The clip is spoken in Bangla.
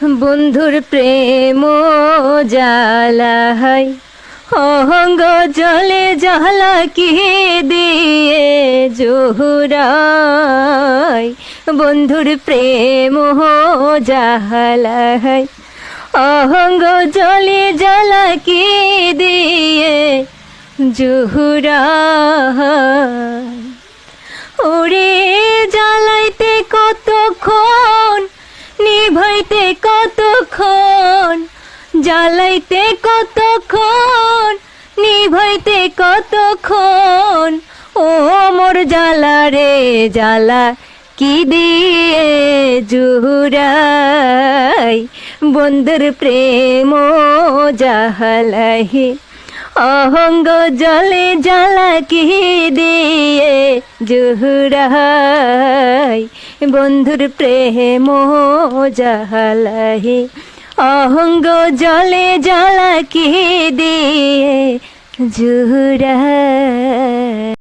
বন্ধুর প্রেম জ্বালাই অহঙ্গ জলে জ্বালা কি দিয়ে জোহরাই। বন্ধুর প্রেম জ্বালাই অহঙ্গ জলে জ্বালা কি দিয়ে জোহরাই। ওরে জ্বালাইতে কতক্ষণ, নিভাইতে কতক্ষণ, জ্বালাইতে কতক্ষণ, নিভাইতে কতক্ষণ। ও মোর জ্বালা রে জ্বালা কি দিয়ে জুড়াই। বন্ধুর প্রেম জ্বালাই অহঙ্গ জলে জ্বালা কি দিয়ে জুড়াই। বন্ধুর প্রেম জ্বালাই অহঙ্গ জলে জ্বালা কি দিয়ে জুড়াই।